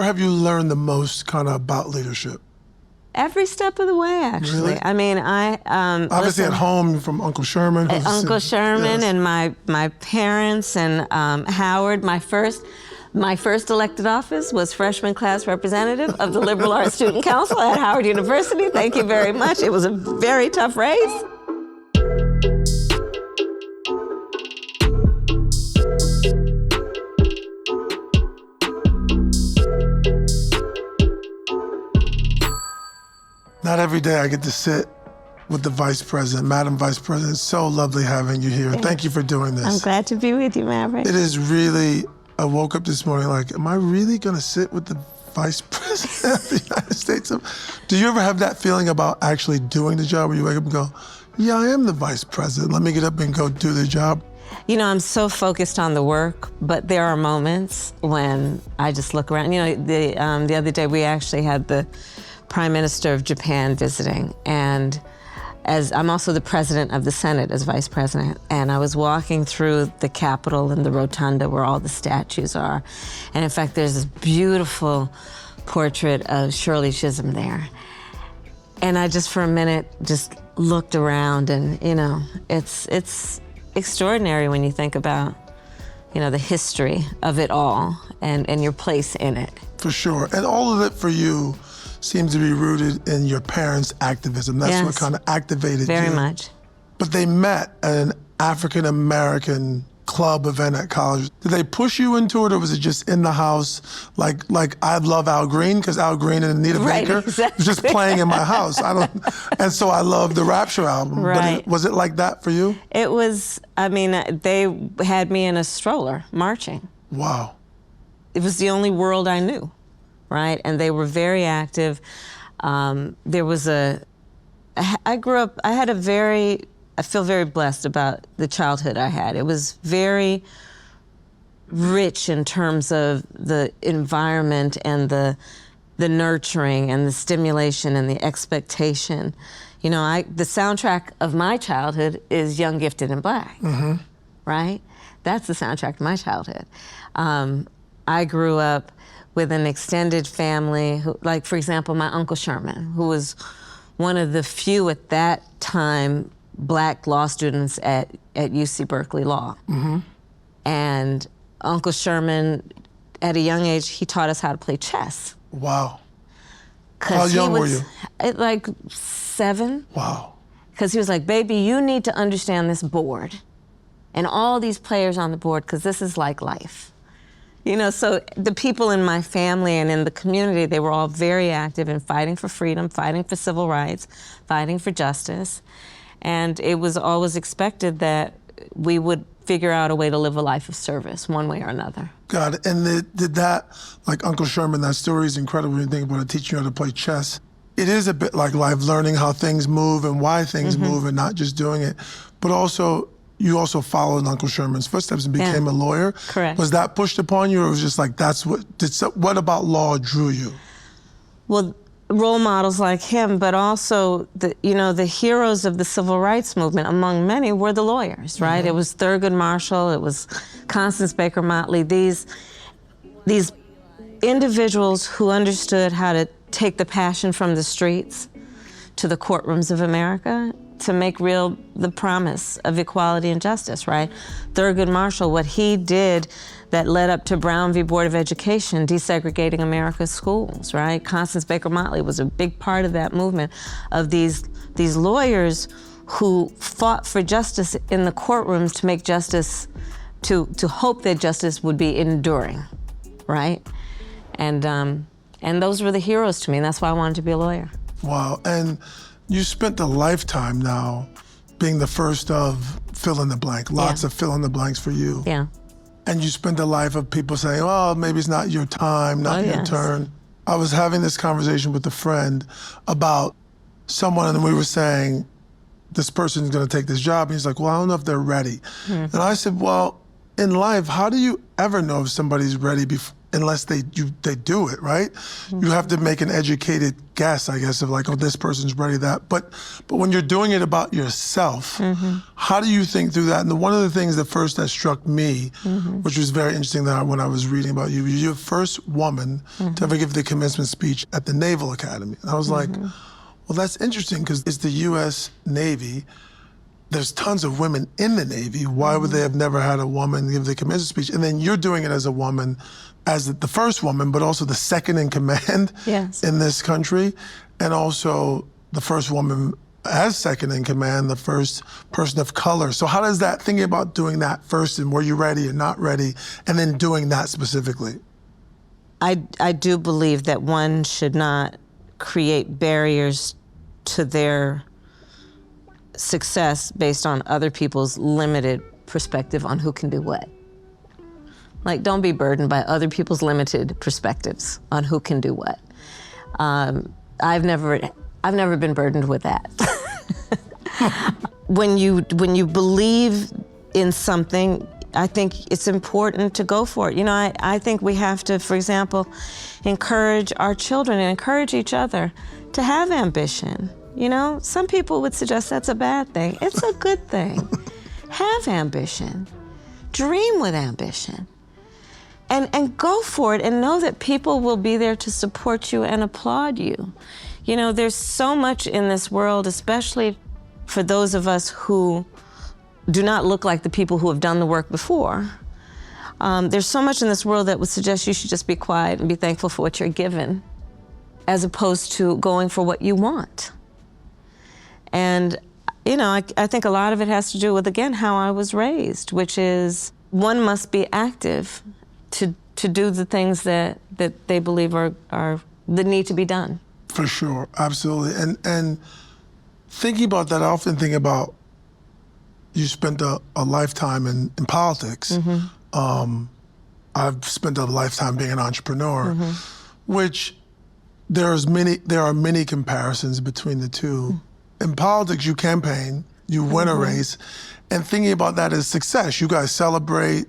have you learned the most kind of about leadership? Every step of the way, actually. Really? I mean, obviously at home from Uncle Sherman. Uncle Sherman, yes. and my parents and Howard. My first elected office was freshman class representative of the Liberal Arts Student Council at Howard University. Thank you very much. It was a very tough race. Not every day I get to sit with the Vice President, Madam Vice President. It's so lovely having you here. Thank you for doing this. I'm glad to be with you, Maverick. It is really, I woke up this morning like, am I really gonna sit with the Vice President of the United States? Do you ever have that feeling about actually doing the job where you wake up and go, yeah, I am the Vice President. Let me get up and go do the job? You know, I'm so focused on the work, but there are moments when I just look around. You know, the other day we actually had the Prime Minister of Japan visiting, and as I'm also the president of the Senate as vice president, and I was walking through the Capitol and the rotunda where all the statues are. And in fact, there's this beautiful portrait of Shirley Chisholm there. And I just for a minute just looked around, and you know, it's extraordinary when you think about, you know, the history of it all and your place in it. For sure, and all of it for you seems to be rooted in your parents' activism. That's yes, what kind of activated you. Very much. But they met at an African-American club event at college. Did they push you into it, or was it just in the house, like I love Al Green, because Al Green and Anita Baker exactly. was just playing in my house. And so I love the Rapture album. Right. But was it like that for you? It was, I mean, they had me in a stroller marching. Wow. It was the only world I knew. Right, and they were very active. There was I grew up, I feel very blessed about the childhood I had. It was very rich in terms of the environment and the nurturing and the stimulation and the expectation. You know, the soundtrack of my childhood is Young, Gifted, and Black, right? That's the soundtrack of my childhood. I grew up with an extended family, who, like, for example, my Uncle Sherman, who was one of the few at that time Black law students at UC Berkeley Law. And Uncle Sherman, at a young age, he taught us how to play chess. Wow. How young were you? Like 7. Wow. Because he was like, baby, you need to understand this board and all these players on the board, because this is like life. You know, so the people in my family and in the community, they were all very active in fighting for freedom, fighting for civil rights, fighting for justice. And it was always expected that we would figure out a way to live a life of service, one way or another. Got it. And did that, like Uncle Sherman, that story is incredible when you think about it, teaching you how to play chess. It is a bit like life, learning how things move and why things move, and not just doing it. But also, you also followed Uncle Sherman's footsteps and became a lawyer. Correct. Was that pushed upon you, or was it just like, what about law drew you? Well, role models like him, but also the heroes of the civil rights movement, among many, were the lawyers, right? It was Thurgood Marshall, it was Constance Baker Motley, these individuals who understood how to take the passion from the streets to the courtrooms of America to make real the promise of equality and justice, right? Thurgood Marshall, what he did that led up to Brown v. Board of Education, desegregating America's schools, right? Constance Baker Motley was a big part of that movement, of these lawyers who fought for justice in the courtrooms to make justice, to hope that justice would be enduring, right? And those were the heroes to me, and that's why I wanted to be a lawyer. Wow, and you spent a lifetime now being the first of fill in the blank, lots of fill in the blanks for you. Yeah. And you spent a life of people saying, oh, maybe it's not your time, not your turn. I was having this conversation with a friend about someone, and we were saying, this person's gonna take this job. And he's like, well, I don't know if they're ready. And I said, well, in life, how do you ever know if somebody's ready unless they do it, right? You have to make an educated guess, I guess, of like, oh, this person's ready that. But when you're doing it about yourself, how do you think through that? And one of the things that struck me, which was very interesting when I was reading about you, you're the first woman to ever give the commencement speech at the Naval Academy. And I was like, well, that's interesting because it's the U.S. Navy. There's tons of women in the Navy. Why would they have never had a woman give the commencement speech? And then you're doing it as a woman, as the first woman, but also the second in command in this country, and also the first woman as second in command, the first person of color. So how does that, thinking about doing that first, and were you ready or not ready, and then doing that specifically? I do believe that one should not create barriers to their success based on other people's limited perspective on who can do what. Like, don't be burdened by other people's limited perspectives on who can do what. I've never been burdened with that. When you believe in something, I think it's important to go for it. You know, I think we have to, for example, encourage our children and encourage each other to have ambition. You know, some people would suggest that's a bad thing. It's a good thing. Have ambition. Dream with ambition. And go for it, and know that people will be there to support you and applaud you. You know, there's so much in this world, especially for those of us who do not look like the people who have done the work before. There's so much in this world that would suggest you should just be quiet and be thankful for what you're given, as opposed to going for what you want. And, you know, I think a lot of it has to do with, again, how I was raised, which is one must be active to do the things that they believe are that need to be done. For sure, absolutely. And thinking about that, I often think about you spent a lifetime in politics. I've spent a lifetime being an entrepreneur, which there are many comparisons between the two. In politics, you campaign, you win a race, and thinking about that as success. You guys celebrate.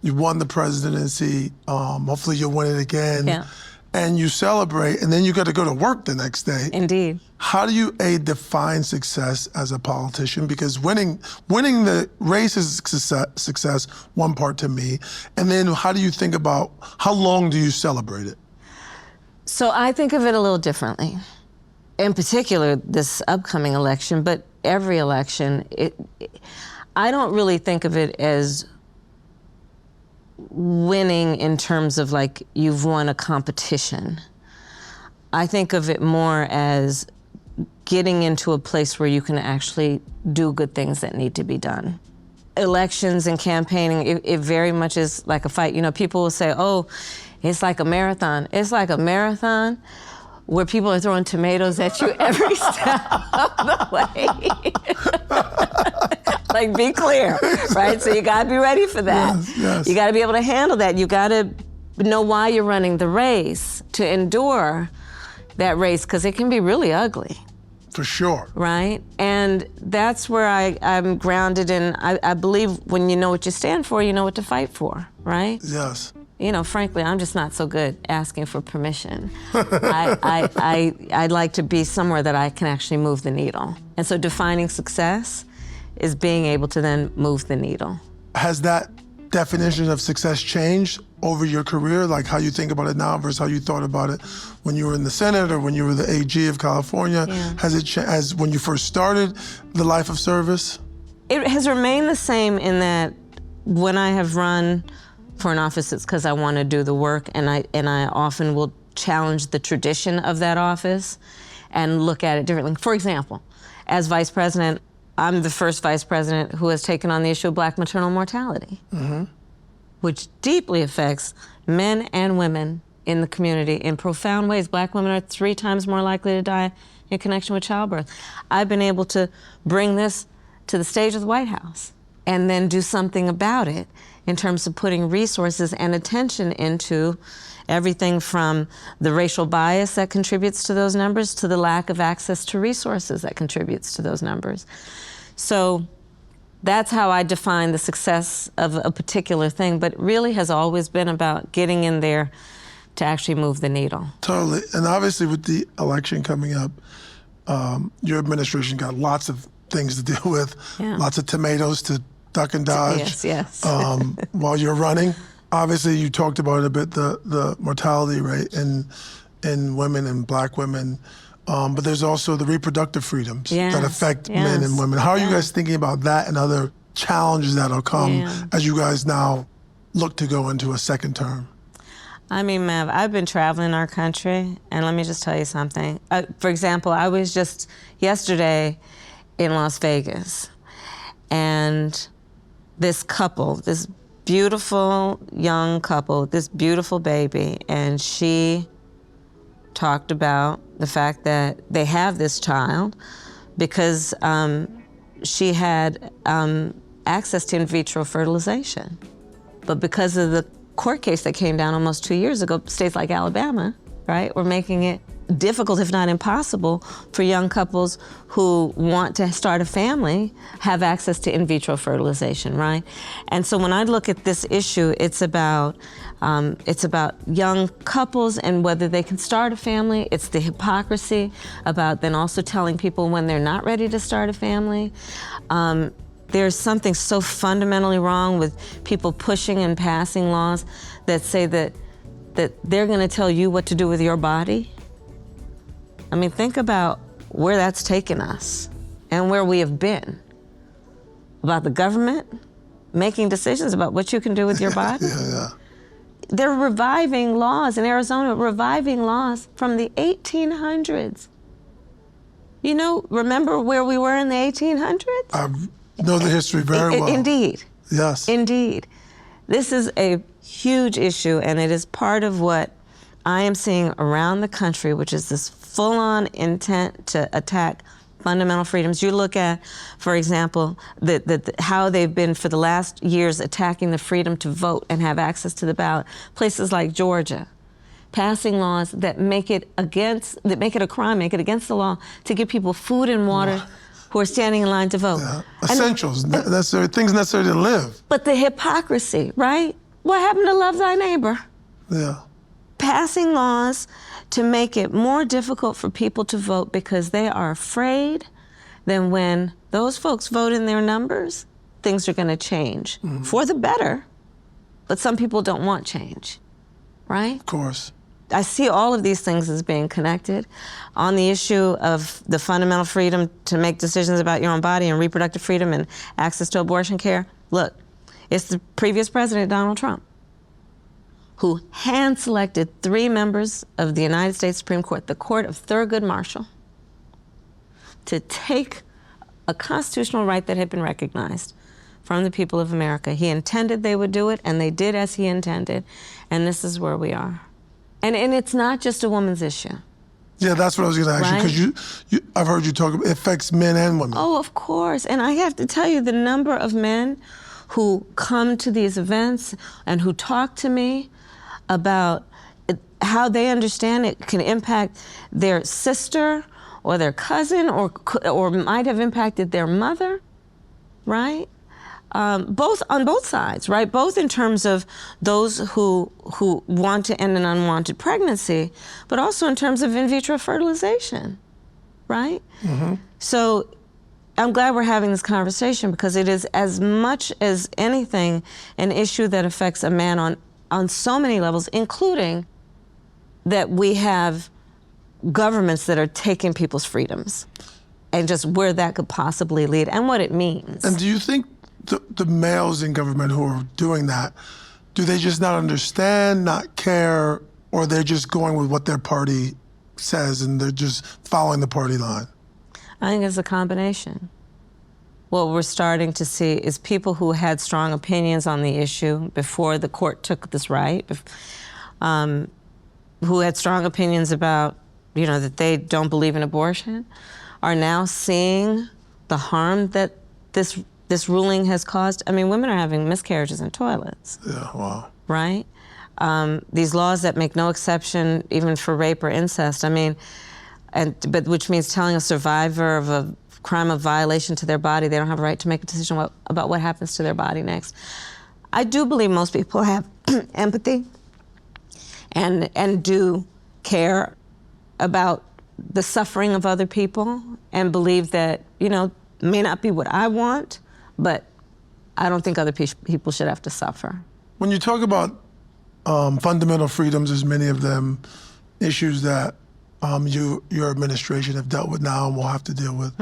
You won the presidency. Hopefully you'll win it again. Yeah. And you celebrate, and then you got to go to work the next day. Indeed. How do you define success as a politician? Because winning the race is success, one part to me. And then how do you think about, how long do you celebrate it? So I think of it a little differently. In particular, this upcoming election, but every election, I don't really think of it as winning in terms of like you've won a competition. I think of it more as getting into a place where you can actually do good things that need to be done. Elections and campaigning, it very much is like a fight. You know, people will say, oh, it's like a marathon. It's like a marathon where people are throwing tomatoes at you every step of the way. Like, be clear, right? So you gotta be ready for that. Yes. You gotta be able to handle that. You gotta know why you're running the race, to endure that race, because it can be really ugly. For sure. Right? And that's where I'm grounded in, I believe when you know what you stand for, you know what to fight for, right? Yes. You know, frankly, I'm just not so good asking for permission. I'd like to be somewhere that I can actually move the needle. And so defining success is being able to then move the needle. Has that definition of success changed over your career? Like how you think about it now versus how you thought about it when you were in the Senate or when you were the AG of California? Yeah. Has it changed as when you first started the life of service? It has remained the same in that when I have run for an office, it's because I want to do the work, and I often will challenge the tradition of that office and look at it differently. For example, as vice president, I'm the first vice president who has taken on the issue of Black maternal mortality, which deeply affects men and women in the community in profound ways. Black women are 3 times more likely to die in connection with childbirth. I've been able to bring this to the stage of the White House and then do something about it in terms of putting resources and attention into everything from the racial bias that contributes to those numbers to the lack of access to resources that contributes to those numbers. So that's how I define the success of a particular thing, but it really has always been about getting in there to actually move the needle. Totally. And obviously with the election coming up, your administration got lots of things to deal with, lots of tomatoes to duck and dodge. Yes. While you're running. Obviously, you talked about it a bit, the mortality rate in women and black women. But there's also the reproductive freedoms that affect men and women. How are you guys thinking about that and other challenges that'll come as you guys now look to go into a second term? I mean, Mav, I've been traveling our country, and let me just tell you something. For example, I was just yesterday in Las Vegas, and this couple, this beautiful young couple, this beautiful baby, and she talked about the fact that they have this child because she had access to in vitro fertilization. But because of the court case that came down almost 2 years ago, states like Alabama, right, were making it difficult, if not impossible, for young couples who want to start a family have access to in vitro fertilization, right? And so when I look at this issue, it's about young couples and whether they can start a family. It's the hypocrisy about then also telling people when they're not ready to start a family. There's something so fundamentally wrong with people pushing and passing laws that say that they're going to tell you what to do with your body. I mean, think about where that's taken us and where we have been. About the government making decisions about what you can do with your body. They're reviving laws in Arizona, reviving laws from the 1800s. You know, remember where we were in the 1800s? I know the history very well. Indeed. Yes. Indeed. This is a huge issue, and it is part of what I am seeing around the country, which is this full-on intent to attack fundamental freedoms. You look at, for example, how they've been for the last years attacking the freedom to vote and have access to the ballot. Places like Georgia, passing laws that make it a crime, make it against the law to give people food and water who are standing in line to vote. Yeah. Essentials, necessary, things necessary to live. But the hypocrisy, right? What happened to love thy neighbor? Yeah. Passing laws to make it more difficult for people to vote because they are afraid that when those folks vote in their numbers, things are going to change for the better. But some people don't want change, right? Of course. I see all of these things as being connected. On the issue of the fundamental freedom to make decisions about your own body and reproductive freedom and access to abortion care, look, it's the previous president, Donald Trump, who hand-selected 3 members of the United States Supreme Court, the Court of Thurgood Marshall, to take a constitutional right that had been recognized from the people of America. He intended they would do it, and they did as he intended, and this is where we are. And it's not just a woman's issue. Yeah, that's what I was going to ask you, because I've heard you talk about it affects men and women. Oh, of course. And I have to tell you, the number of men who come to these events and who talk to me about how they understand it can impact their sister or their cousin or might have impacted their mother, right? On both sides, right? Both in terms of those who want to end an unwanted pregnancy, but also in terms of in vitro fertilization, right? So I'm glad we're having this conversation because it is as much as anything an issue that affects a man on so many levels, including that we have governments that are taking people's freedoms and just where that could possibly lead and what it means. And do you think the males in government who are doing that, do they just not understand, not care, or they're just going with what their party says and they're just following the party line? I think it's a combination. What we're starting to see is people who had strong opinions on the issue before the court took this right, who had strong opinions about, that they don't believe in abortion, are now seeing the harm that this ruling has caused. I mean, women are having miscarriages in toilets. Yeah, wow. Right? These laws that make no exception even for rape or incest. I mean, but which means telling a survivor of a crime of violation to their body, they don't have a right to make a decision about what happens to their body next. I do believe most people have empathy and do care about the suffering of other people and believe that, may not be what I want, but I don't think other people should have to suffer. When you talk about fundamental freedoms, there's many of them, issues that your administration have dealt with now and will have to deal with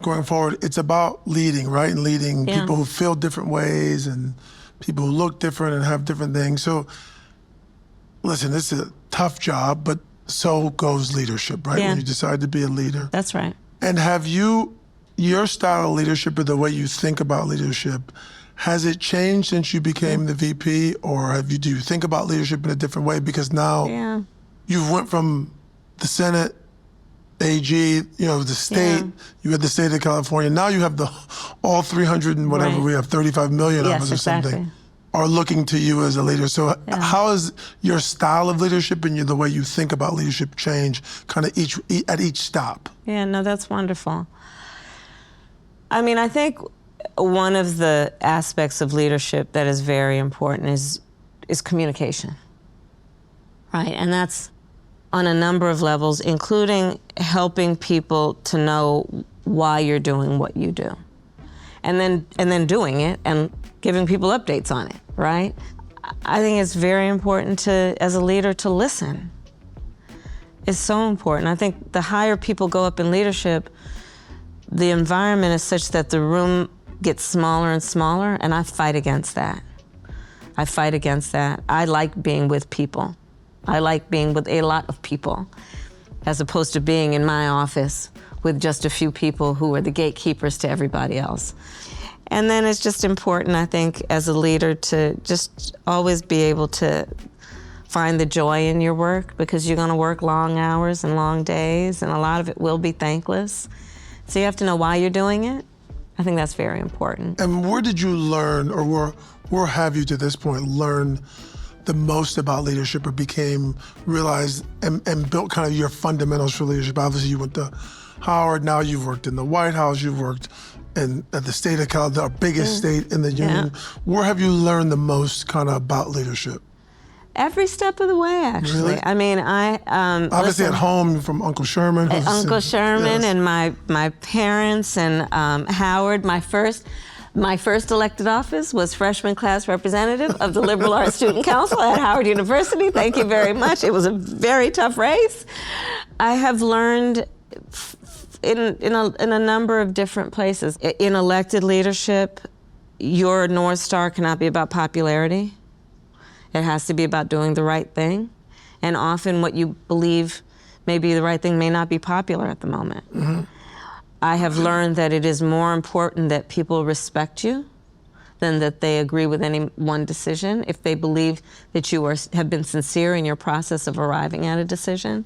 going forward. It's about leading, right? And leading people who feel different ways and people who look different and have different things. So, listen, it's a tough job, but so goes leadership, right? Yeah. When you decide to be a leader. That's right. And have your style of leadership or the way you think about leadership, has it changed since you became the VP, or do you think about leadership in a different way? Because now you've went from the Senate, AG, the state, you had the state of California. Now you have all 300 and whatever, we have 35 million of us or something, are looking to you as a leader. So how has your style of leadership and the way you think about leadership changed kind of at each stop? Yeah, no, that's wonderful. I mean, I think one of the aspects of leadership that is very important is communication, right? And that's on a number of levels, including helping people to know why you're doing what you do. And then doing it and giving people updates on it, right? I think it's very important as a leader, to listen. It's so important. I think the higher people go up in leadership, the environment is such that the room gets smaller and smaller, and I fight against that. I like being with people. I like being with a lot of people, as opposed to being in my office with just a few people who are the gatekeepers to everybody else. And then it's just important, I think, as a leader, to just always be able to find the joy in your work, because you're gonna work long hours and long days, and a lot of it will be thankless. So you have to know why you're doing it. I think that's very important. And where did you learn, or where have you to this point learned the most about leadership, or realized and built kind of your fundamentals for leadership? Obviously you went to Howard, now you've worked in the White House, you've worked at the state of California, our biggest state in the union. Where have you learned the most kind of about leadership? Every step of the way, actually. Really? I mean, obviously at home from Uncle Sherman. Uncle Sherman and my parents and Howard. My first elected office was freshman class representative of the Liberal Arts Student Council at Howard University. Thank you very much. It was a very tough race. I have learned in a number of different places. In elected leadership, your North Star cannot be about popularity. It has to be about doing the right thing. And often what you believe may be the right thing may not be popular at the moment. I have learned that it is more important that people respect you than that they agree with any one decision, if they believe that you have been sincere in your process of arriving at a decision.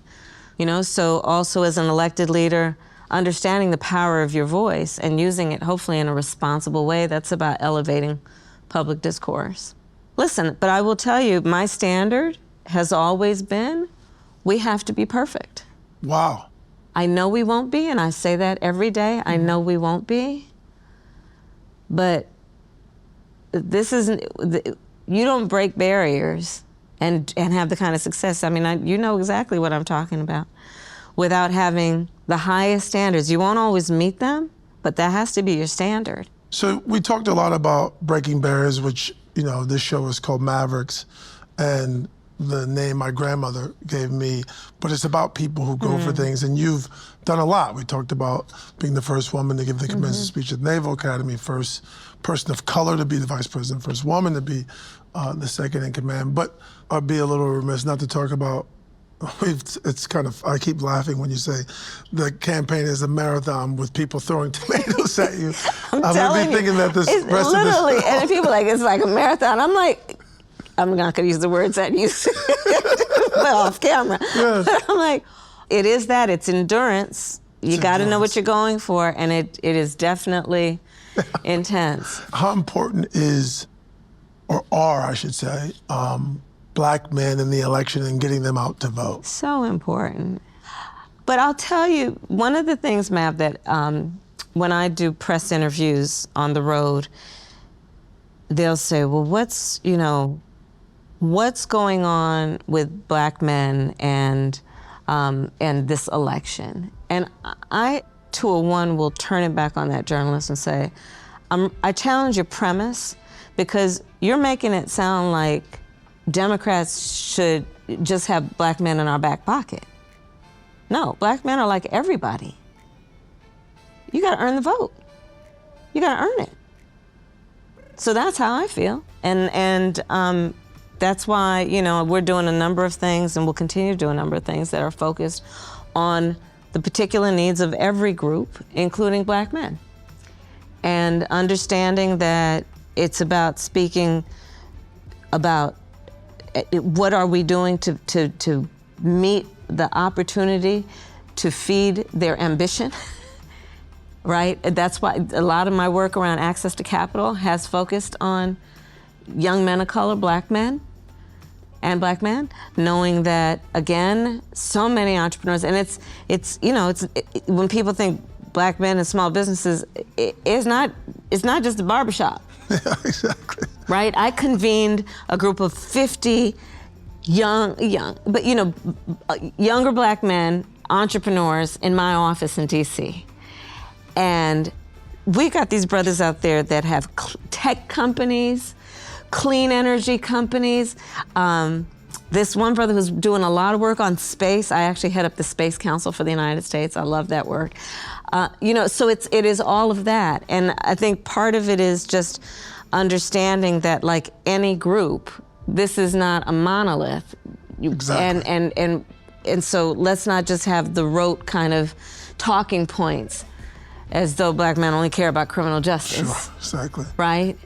So also as an elected leader, understanding the power of your voice and using it hopefully in a responsible way, that's about elevating public discourse. Listen, but I will tell you, my standard has always been, we have to be perfect. Wow. I know we won't be, and I say that every day. I know we won't be. But this isn't, you don't break barriers and have the kind of success. I mean, you know exactly what I'm talking about. Without having the highest standards. You won't always meet them, but that has to be your standard. So we talked a lot about breaking barriers, which, this show is called Mavericks, and the name my grandmother gave me, but it's about people who go for things, and you've done a lot. We talked about being the first woman to give the commencement speech at the Naval Academy, first person of color to be the vice president, first woman to be the second in command. But I'd be a little remiss not to talk about, it's kind of, I keep laughing when you say the campaign is a marathon with people throwing tomatoes at you. I'm gonna be thinking that this rest literally, of this. and people are like, it's like a marathon. I'm like, I'm not gonna use the words that you said, but off camera. Yes. But I'm like, it is that, it's endurance. You gotta know what you're going for, and it is definitely intense. How important is, or are, I should say, Black men in the election and getting them out to vote? So important. But I'll tell you, one of the things, Mav, that when I do press interviews on the road, they'll say, well, what's going on with black men and this election? And I, 201, will turn it back on that journalist and say, I challenge your premise, because you're making it sound like Democrats should just have black men in our back pocket. No, black men are like everybody. You gotta earn the vote. You gotta earn it. So that's how I feel. And that's why, we're doing a number of things, and we'll continue to do a number of things that are focused on the particular needs of every group, including black men. And understanding that it's about speaking about what are we doing to meet the opportunity to feed their ambition, right? That's why a lot of my work around access to capital has focused on young men of color, black men, and black men, knowing that, again, so many entrepreneurs, and it's when people think black men and small businesses, it's not just a barbershop. Yeah, exactly. Right? I convened a group of 50 younger black men, entrepreneurs, in my office in DC. And we got these brothers out there that have tech companies, clean energy companies. This one brother who's doing a lot of work on space. I actually head up the Space Council for the United States. I love that work. So it is all of that. And I think part of it is just understanding that, like any group, this is not a monolith. Exactly. And so let's not just have the rote kind of talking points as though black men only care about criminal justice. Sure, exactly. Right?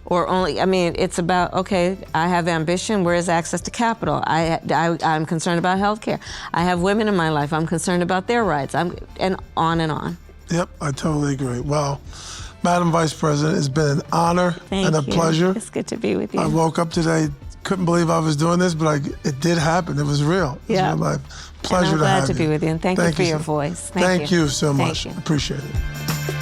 Or it's about, okay, I have ambition, where is access to capital? I'm concerned about healthcare. I have women in my life, I'm concerned about their rights, and on and on. Yep, I totally agree. Well, Madam Vice President, it's been an honor and a pleasure. It's good to be with you. I woke up today, couldn't believe I was doing this, but it did happen. It was real. It was real life. Pleasure and I'm glad to have be with you, and thank you for your voice. Thank you so Thank much. you. Appreciate it.